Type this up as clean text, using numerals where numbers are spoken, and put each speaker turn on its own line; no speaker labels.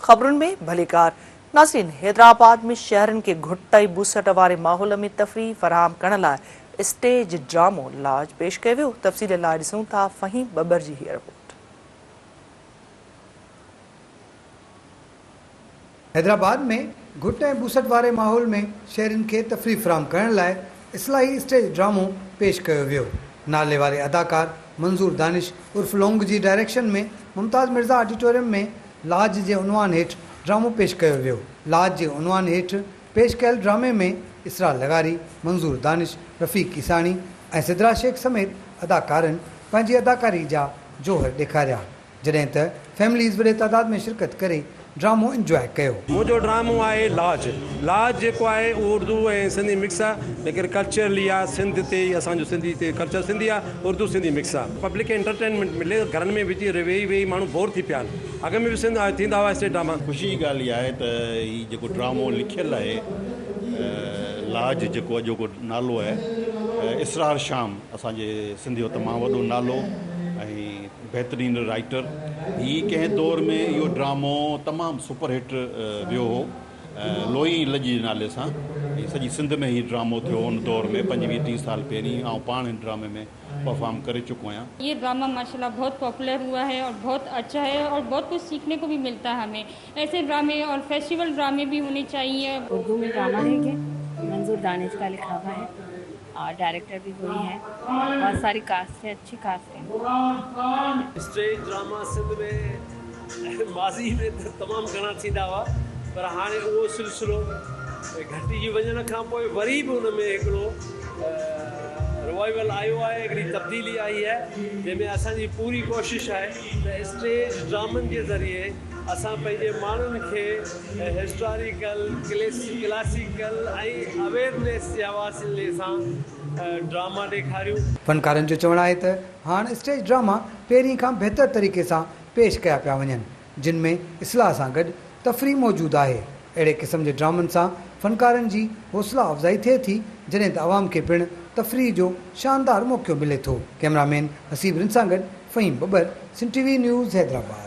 खबरुनि में भलीकार नाज़रीन, हैदराबाद में शहरनि के घुटई बुसट वारे माहौल में तफ़रीह फराहम करण लाइ स्टेज ड्रामो लाज पेश कयो वियो। तफ़सील लाइ ॾिसूं था फ़हीम बबर जी हीअ रिपोर्ट।
हैदराबाद में घुट ऐं बुसट वारे माहौल में शहरनि खे तफ़रीह फराहम करण लाइ इस्लाही स्टेज ड्रामो पेश कयो वियो। नाले वारे अदाकार मंज़ूर दानिश उर्फ लोंग जी डायरेक्शन में मुमताज़ मिर्ज़ा ऑडिटोरियम में लाज जे उनवान हेठि ड्रामो पेश कयो वियो। लाज जे उनवान हेठि पेश कयल ड्रामे में इसरा लगारी, मंज़ूर दानिश, रफ़ीक ईसानी ऐं सिद्रा शेख समेत अदाकारनि पंहिंजी अदाकारी जा जोहर ॾेखारिया, जॾहिं त फैमिलीज़ वॾे तादाद में शिरकत करे ड्रामो इंजॉय कयो।
मुझो ड्रामो आहे लाज जेको आहे उहो उर्दू ऐं सिंधी मिक्स आहे, लेकिन कल्चरली आहे सिंध ते असांजो सिंधी ते कल्चर सिंधी आहे, उर्दू सिंधी मिक्स आहे। पब्लिक खे एंटरटेनमेंट मिले, घरनि में विझी वेही माण्हू बोर थी पिया आहिनि। अॻ में बि सिंध थींदा हुआ स्टेज ड्रामा।
ख़ुशी जी ॻाल्हि इहा आहे त हीउ जेको ड्रामो लिखियलु आहे लाज जेको अॼोको नालो आहे इसरार शाम, असांजे सिंधी जो तमामु वॾो नालो ऐं बहितरीनु राइटर। हीअ कंहिं दौर में इहो ड्रामो तमामु सुपरहिट वियो हो, लोई लजी नाले सां। सॼी सिंध में हीउ ड्रामो थियो उन दौर में 25-30 साल पहिरीं। ऐं पाण हिन ड्रामे में परफॉर्म कर चुका हैं।
ये ड्रामा माशाल्लाह बहुत पॉपुलर हुआ है और बहुत अच्छा है और बहुत कुछ सीखने को भी मिलता है हमें। ऐसे ड्रामे और फेस्टिवल ड्रामे भी होने चाहिए।
उर्दू में ड्रामा है कि मंजूर दानिश का लिखा हुआ है और डायरेक्टर भी वही है। बहुत सारी कास्ट है, अच्छी कास्ट है।
स्टेज ड्रामा सिंध में माज़ी में तमामु घणा थींदा हुआ, पर हाणे उहो सिलसिलो घटिजी वञण खां पोइ वरी बि उन में हिकिड़ो रिवाइवल आयो आहे, हिकिड़ी तब्दीली आई है, जंहिंमें असांजी पूरी कोशिशि आहे त स्टेज ड्रामनि जे ज़रिए असां पंहिंजे माण्हुनि खे हिस्टोरिकल, क्लासिकल ऐं अवेयरनेस जे हवाले सां ड्रामा ॾेखारियूं।
फनकारनि जो चवणु आहे त हाणे स्टेज ड्रामा पहिरीं खां बहितर तरीक़े सां पेश कया पिया वञनि, जिन में इस्लाह सां गॾु तफ़रीह मौजूदु आहे। अहिड़े क़िस्म जे ड्रामनि सां फनकारनि जी हौसला अफ़ज़ाई थिए थी, जॾहिं त आवाम खे पिणु तफ़रीह जो शानदार मौक़ो मिले थो। कैमरामैन हसीब रिन सां गॾु फ़हीम बबर, सिंध टीवी न्यूज़, हैदराबाद।